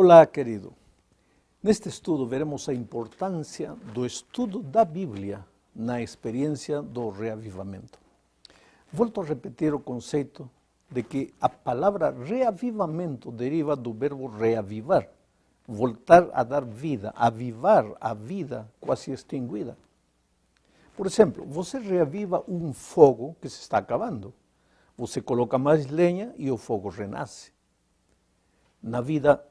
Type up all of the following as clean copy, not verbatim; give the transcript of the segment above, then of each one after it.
Olá, querido. Neste estudo veremos a importância do estudo da Bíblia na experiência do reavivamento. Volto a repetir o conceito de que a palavra reavivamento deriva do verbo reavivar, voltar a dar vida, avivar a vida quase extinguida. Por exemplo, você reaviva um fogo que se está acabando. Você coloca mais lenha e o fogo renasce. Na vida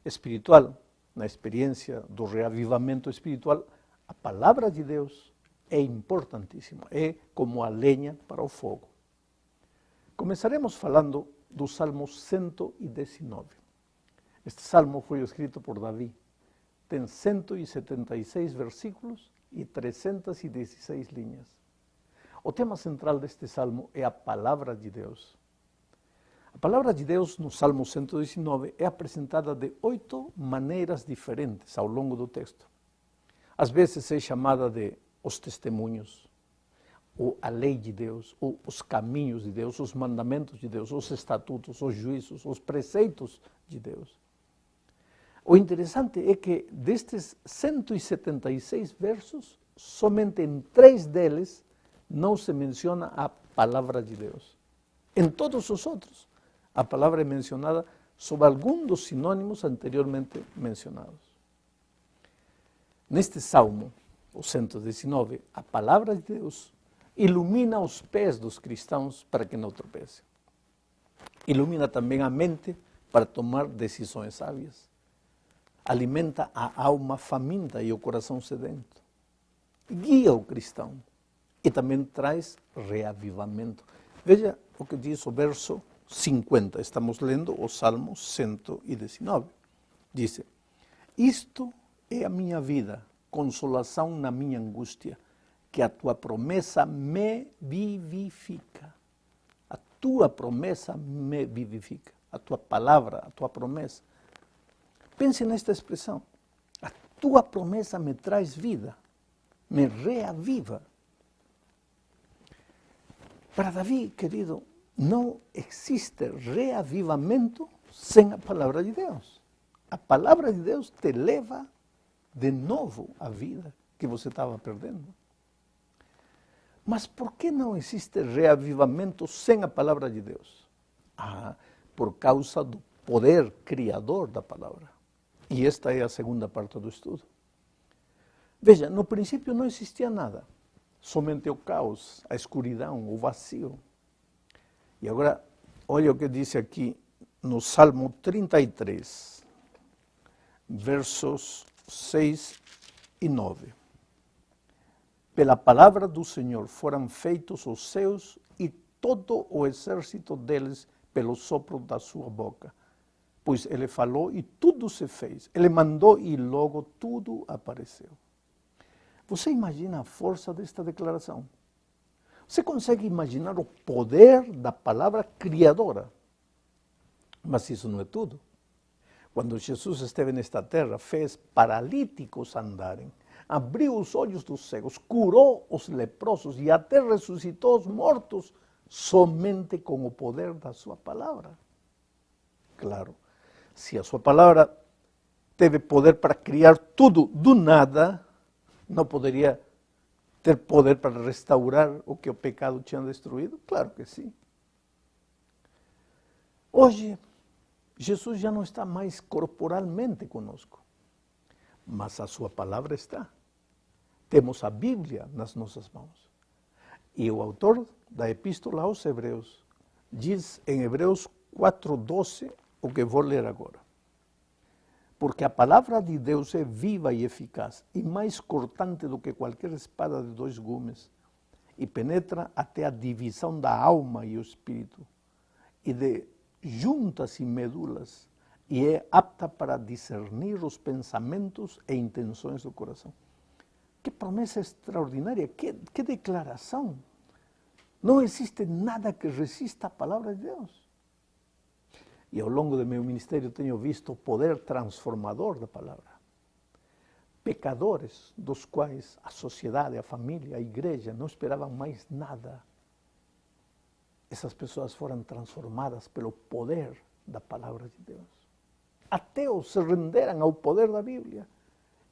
espiritual, na experiência do reavivamento espiritual, a palavra de Deus é importantíssima, é como a lenha para o fogo. Começaremos falando do Salmo 119. Este salmo foi escrito por Davi. Tem 176 versículos e 316 linhas. O tema central deste salmo é a palavra de Deus. A palavra de Deus no Salmo 119 é apresentada de 8 maneiras diferentes ao longo do texto. Às vezes é chamada de os testemunhos, ou a lei de Deus, ou os caminhos de Deus, os mandamentos de Deus, os estatutos, os juízos, os preceitos de Deus. O interessante é que destes 176 versos, somente em 3 deles não se menciona a palavra de Deus. Em todos os outros, a palavra é mencionada sob algum dos sinônimos anteriormente mencionados. Neste salmo, o 119, a palavra de Deus ilumina os pés dos cristãos para que não tropecem. Ilumina também a mente para tomar decisões sábias. Alimenta a alma faminta e o coração sedento. Guia o cristão e também traz reavivamento. Veja o que diz o verso 50, estamos lendo o Salmo 119. Diz: isto é a minha vida, consolação na minha angústia, que a tua promessa me vivifica. A tua promessa me vivifica. A tua palavra, a tua promessa. Pense nesta expressão. A tua promessa me traz vida, me reaviva. Para Davi, querido, não existe reavivamento sem a palavra de Deus. A palavra de Deus te leva de novo à vida que você estava perdendo. Mas por que não existe reavivamento sem a palavra de Deus? Por causa do poder criador da palavra. E esta é a segunda parte do estudo. Veja, no princípio não existia nada. Somente o caos, a escuridão, o vazio. E agora, olha o que diz aqui no Salmo 33, versos 6 e 9. Pela palavra do Senhor foram feitos os céus e todo o exército deles pelo sopro da sua boca. Pois ele falou e tudo se fez. Ele mandou e logo tudo apareceu. Você imagina a força desta declaração? Você consegue imaginar o poder da palavra criadora? Mas isso não é tudo. Quando Jesus esteve nesta terra, fez paralíticos andarem, abriu os olhos dos cegos, curou os leprosos e até ressuscitou os mortos somente com o poder da sua palavra. Claro, se a sua palavra teve poder para criar tudo do nada, não poderia ter poder para restaurar o que o pecado tinha destruído? Claro que sim. Hoje, Jesus já não está mais corporalmente conosco, mas a sua palavra está. Temos a Bíblia nas nossas mãos. E o autor da Epístola aos Hebreus diz em Hebreus 4:12 o que vou ler agora. Porque a palavra de Deus é viva e eficaz, e mais cortante do que qualquer espada de 2 gumes, e penetra até a divisão da alma e o espírito, e de juntas e medulas, e é apta para discernir os pensamentos e intenções do coração. Que promessa extraordinária, que declaração! Não existe nada que resista à palavra de Deus. E ao longo do meu ministério tenho visto o poder transformador da palavra. Pecadores dos quais a sociedade, a família, a igreja não esperavam mais nada. Essas pessoas foram transformadas pelo poder da palavra de Deus. ateos se renderam ao poder da Bíblia.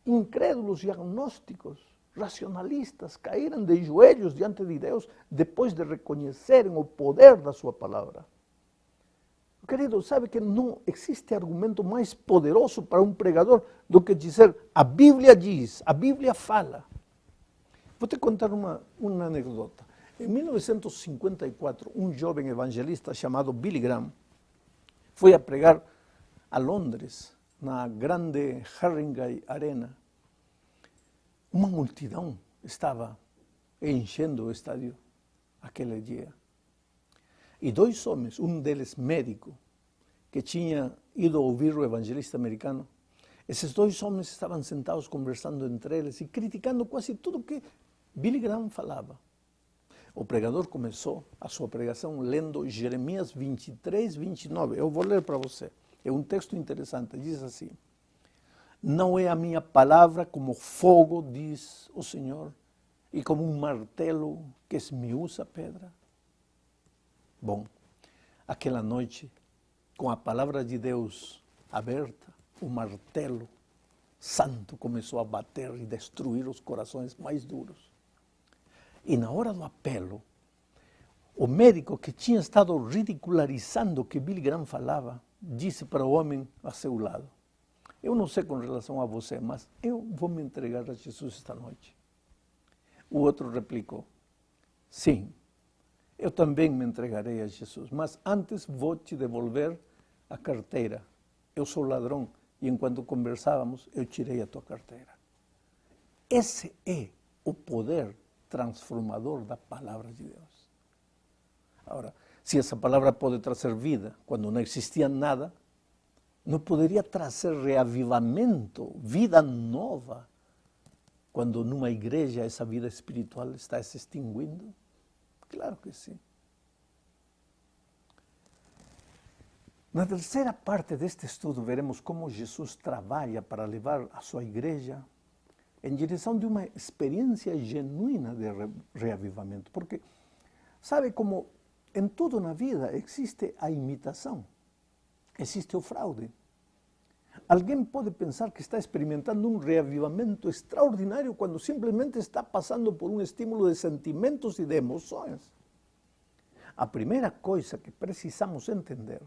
Incrédulos e agnósticos, racionalistas, caíram de joelhos diante de Deus depois de reconhecerem o poder da sua palavra. Querido, sabe que não existe argumento mais poderoso para um pregador do que dizer a Bíblia diz, a Bíblia fala. Vou te contar uma anedota. Em 1954, um jovem evangelista chamado Billy Graham foi a pregar a Londres, na grande Harringay Arena. Uma multidão estava enchendo o estádio aquele dia. E dois homens, um deles médico, que tinha ido ouvir o evangelista americano, esses dois homens estavam sentados conversando entre eles e criticando quase tudo que Billy Graham falava. O pregador começou a sua pregação lendo Jeremias 23, 29. Eu vou ler para você. É um texto interessante. Diz assim: não é a minha palavra como fogo, diz o Senhor, e como um martelo que esmiuça a pedra? Bom, aquela noite, com a palavra de Deus aberta, o martelo santo começou a bater e destruir os corações mais duros. E na hora do apelo, o médico que tinha estado ridicularizando o que Billy Graham falava, disse para o homem a seu lado: eu não sei com relação a você, mas eu vou me entregar a Jesus esta noite. O outro replicou: sim, eu também me entregarei a Jesus, mas antes vou te devolver a carteira. Eu sou ladrão e enquanto conversávamos eu tirei a tua carteira. Esse é o poder transformador da palavra de Deus. Agora, se essa palavra pode trazer vida quando não existia nada, não poderia trazer reavivamento, vida nova, quando numa igreja essa vida espiritual está se extinguindo? Claro que sim. Na terceira parte deste estudo, veremos como Jesus trabalha para levar a sua igreja em direção de uma experiência genuína de reavivamento. Porque, sabe como em tudo na vida existe a imitação, existe o fraude. Alguém pode pensar que está experimentando um reavivamento extraordinário quando simplesmente está passando por um estímulo de sentimentos e de emoções. A primeira coisa que precisamos entender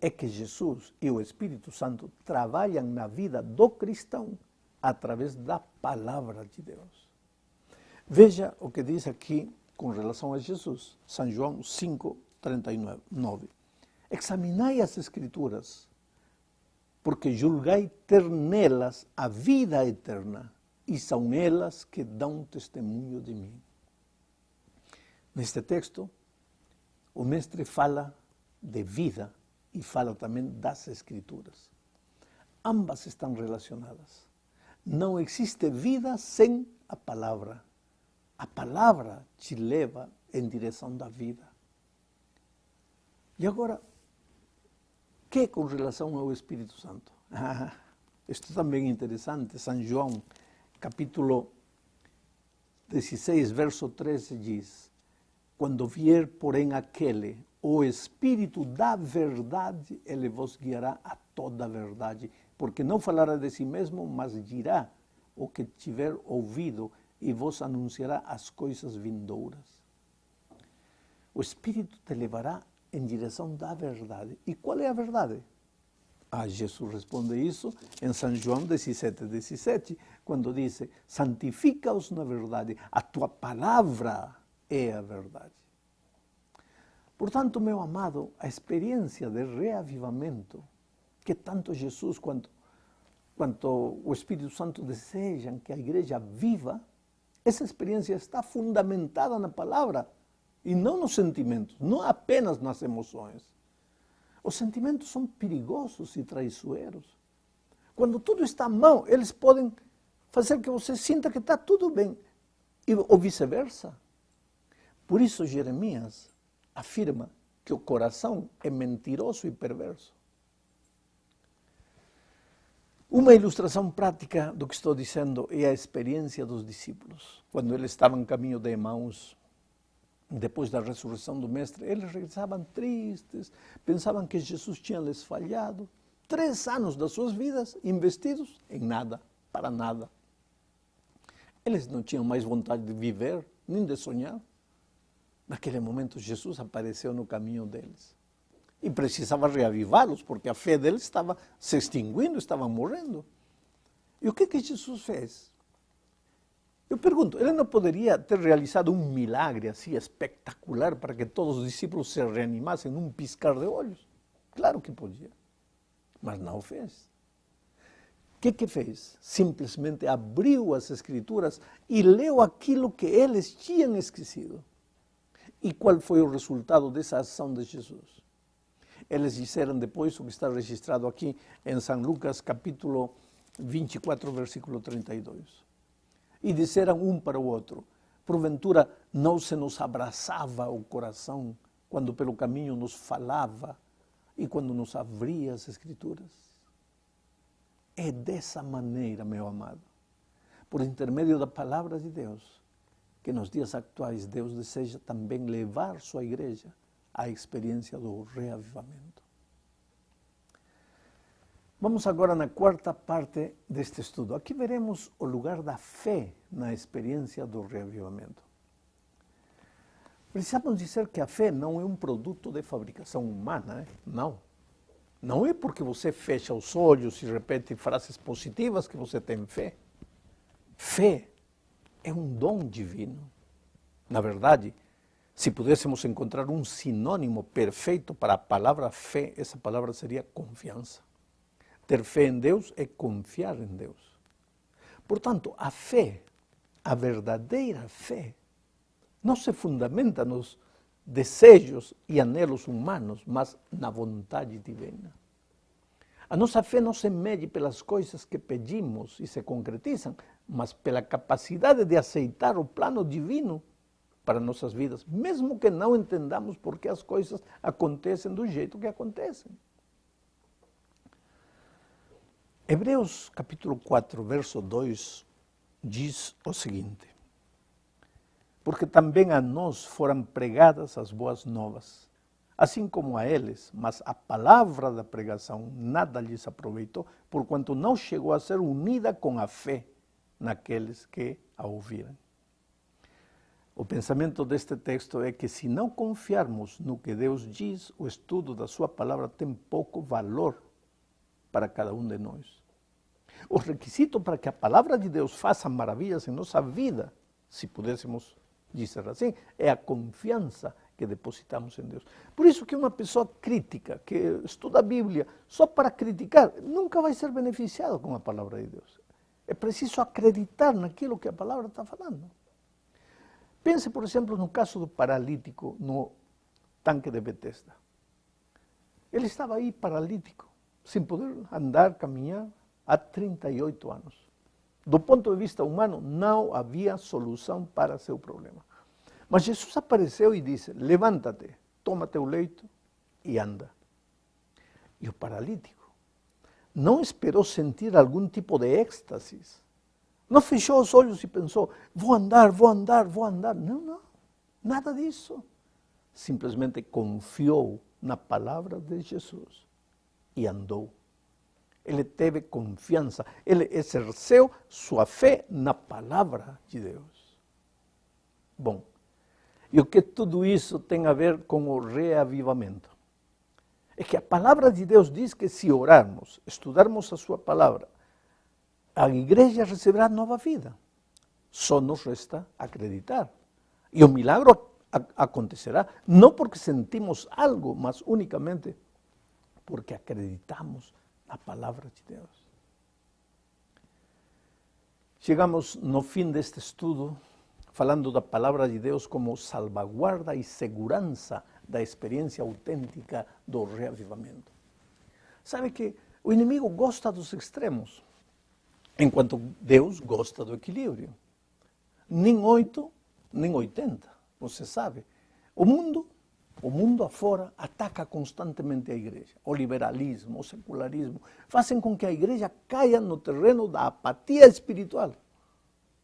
é que Jesus e o Espírito Santo trabalham na vida do cristão através da palavra de Deus. Veja o que diz aqui com relação a Jesus, São João 5, 39. Examinai as Escrituras, porque julgai ter nelas a vida eterna, e são elas que dão testemunho de mim. Neste texto, o mestre fala de vida e fala também das Escrituras. Ambas estão relacionadas. Não existe vida sem a palavra. A palavra te leva em direção da vida. E agora, que com relação ao Espírito Santo? Isto também é interessante. São João, capítulo 16, verso 13, diz: quando vier, porém, aquele, o Espírito da verdade, ele vos guiará a toda a verdade, porque não falará de si mesmo, mas dirá o que tiver ouvido e vos anunciará as coisas vindouras. O Espírito te levará em direção da verdade. E qual é a verdade? Jesus responde isso em São João 17, 17, quando diz: santifica-os na verdade, a tua palavra é a verdade. Portanto, meu amado, a experiência de reavivamento que tanto Jesus quanto o Espírito Santo desejam que a igreja viva, essa experiência está fundamentada na palavra e não nos sentimentos, não apenas nas emoções. Os sentimentos são perigosos e traiçoeiros. Quando tudo está mal, eles podem fazer que você sinta que está tudo bem, ou vice-versa. Por isso, Jeremias afirma que o coração é mentiroso e perverso. Uma ilustração prática do que estou dizendo é a experiência dos discípulos. Quando eles estavam em caminho de Emaús, depois da ressurreição do Mestre, eles regressavam tristes, pensavam que Jesus tinha lhes falhado. 3 anos das suas vidas investidos em nada, para nada. Eles não tinham mais vontade de viver, nem de sonhar. Naquele momento, Jesus apareceu no caminho deles. E precisava reavivá-los, porque a fé deles estava se extinguindo, estavam morrendo. E o que Jesus fez? Eu pergunto, ele não poderia ter realizado um milagre assim espetacular para que todos os discípulos se reanimassem num piscar de olhos? Claro que podia, mas não o fez. O que fez? Simplesmente abriu as Escrituras e leu aquilo que eles tinham esquecido. E qual foi o resultado dessa ação de Jesus? Eles disseram depois o que está registrado aqui em São Lucas, capítulo 24, versículo 32. E disseram um para o outro, porventura não se nos abraçava o coração quando pelo caminho nos falava e quando nos abria as Escrituras? É dessa maneira, meu amado, por intermédio da palavra de Deus, que nos dias atuais Deus deseja também levar sua igreja à experiência do reavivamento. Vamos agora na quarta parte deste estudo. Aqui veremos o lugar da fé na experiência do reavivamento. Precisamos dizer que a fé não é um produto de fabricação humana, não. Não é porque você fecha os olhos e repete frases positivas que você tem fé. Fé é um dom divino. Na verdade, se pudéssemos encontrar um sinônimo perfeito para a palavra fé, essa palavra seria confiança. Ter fé em Deus é confiar em Deus. Portanto, a fé, a verdadeira fé, não se fundamenta nos desejos e anelos humanos, mas na vontade divina. A nossa fé não se mede pelas coisas que pedimos e se concretizam, mas pela capacidade de aceitar o plano divino para nossas vidas, mesmo que não entendamos por que as coisas acontecem do jeito que acontecem. Hebreus capítulo 4, verso 2, diz o seguinte: porque também a nós foram pregadas as boas novas, assim como a eles, mas a palavra da pregação nada lhes aproveitou, porquanto não chegou a ser unida com a fé naqueles que a ouviram. O pensamento deste texto é que se não confiarmos no que Deus diz, o estudo da sua palavra tem pouco valor para cada um de nós. O requisito para que a palavra de Deus faça maravilhas em nossa vida, se pudéssemos dizer assim, é a confiança que depositamos em Deus. Por isso que uma pessoa crítica, que estuda a Bíblia só para criticar, nunca vai ser beneficiado com a palavra de Deus. É preciso acreditar naquilo que a palavra está falando. Pense, por exemplo, no caso do paralítico no tanque de Betesda. Ele estava aí paralítico, sem poder andar, caminhar, há 38 anos. Do ponto de vista humano, não havia solução para seu problema. Mas Jesus apareceu e disse: levanta-te, toma teu leito e anda. E o paralítico não esperou sentir algum tipo de êxtase. Não fechou os olhos e pensou: vou andar, vou andar, vou andar. Não, nada disso. Simplesmente confiou na palavra de Jesus e andou. Ele teve confiança, ele exerceu sua fé na palavra de Deus. Bom, e o que tudo isso tem a ver com o reavivamento? É que a palavra de Deus diz que se orarmos, estudarmos a sua palavra, a igreja receberá nova vida. Só nos resta acreditar. E o milagre acontecerá, não porque sentimos algo, mas unicamente porque acreditamos na palavra de Deus. Chegamos no fim deste estudo falando da palavra de Deus como salvaguarda e segurança da experiência autêntica do reavivamento. Sabe que o inimigo gosta dos extremos, enquanto Deus gosta do equilíbrio. Nem 8, nem 80, você sabe. O mundo afora ataca constantemente a igreja. O liberalismo, o secularismo, fazem com que a igreja caia no terreno da apatia espiritual,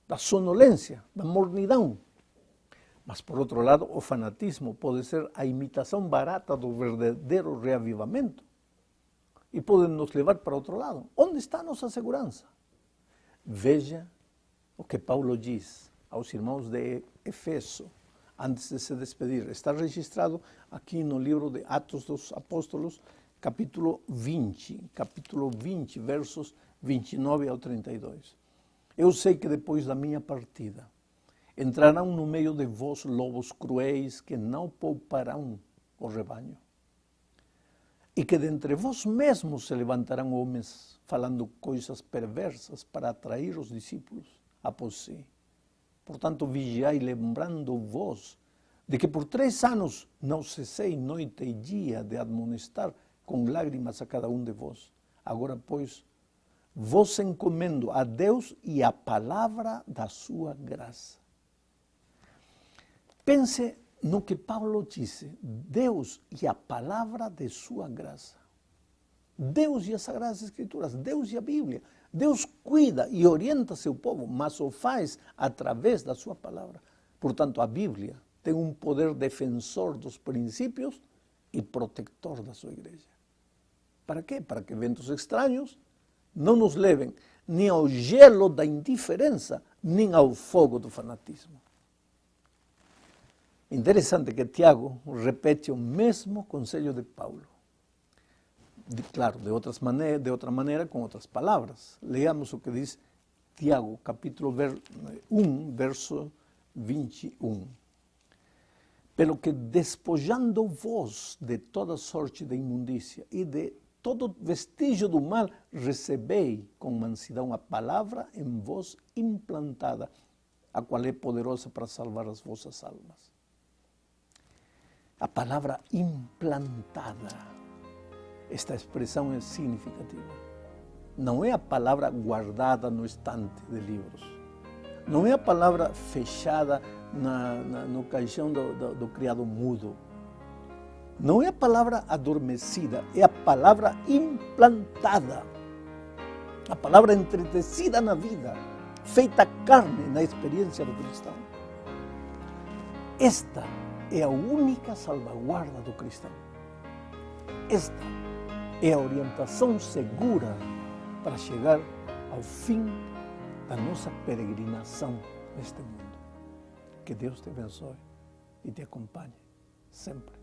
da sonolência, da mornidão. Mas, por outro lado, o fanatismo pode ser a imitação barata do verdadeiro reavivamento. e podem nos levar para outro lado. Onde está a nossa segurança? Veja o que Paulo diz aos irmãos de Efeso, antes de se despedir. Está registrado aqui no livro de Atos dos Apóstolos, capítulo 20, versos 29 ao 32. Eu sei que depois da minha partida, entrarão no meio de vós lobos cruéis que não pouparão o rebanho. E que dentre vós mesmos se levantarão homens falando coisas perversas para atrair os discípulos após si. Portanto, vigiai, lembrando-vos de que por 3 anos não cessei noite e dia de admonestar com lágrimas a cada um de vós. Agora, pois, vos encomendo a Deus e a palavra da sua graça. Pense no que Paulo disse, Deus e a palavra de sua graça. Deus e as Sagradas Escrituras, Deus e a Bíblia. Deus cuida e orienta seu povo, mas o faz através da sua palavra. Portanto, a Bíblia tem um poder defensor dos princípios e protector da sua igreja. Para quê? Para que ventos estranhos não nos levem nem ao gelo da indiferença, nem ao fogo do fanatismo. Interessante que Tiago repete o mesmo conselho de Paulo. Claro, de outra maneira, com outras palavras. Leamos o que diz Tiago, capítulo 1, verso 21. Pelo que despojando-vos de toda sorte de imundícia e de todo vestígio do mal, recebei com mansidão a palavra em vós implantada, a qual é poderosa para salvar as vossas almas. A palavra implantada. Esta expressão é significativa. Não é a palavra guardada no estante de livros. Não é a palavra fechada no caixão do criado mudo. Não é a palavra adormecida, é a palavra implantada. A palavra entretecida na vida, feita carne na experiência do cristão. Esta é a única salvaguarda do cristão. Esta é a orientação segura para chegar ao fim da nossa peregrinação neste mundo. Que Deus te abençoe e te acompanhe sempre.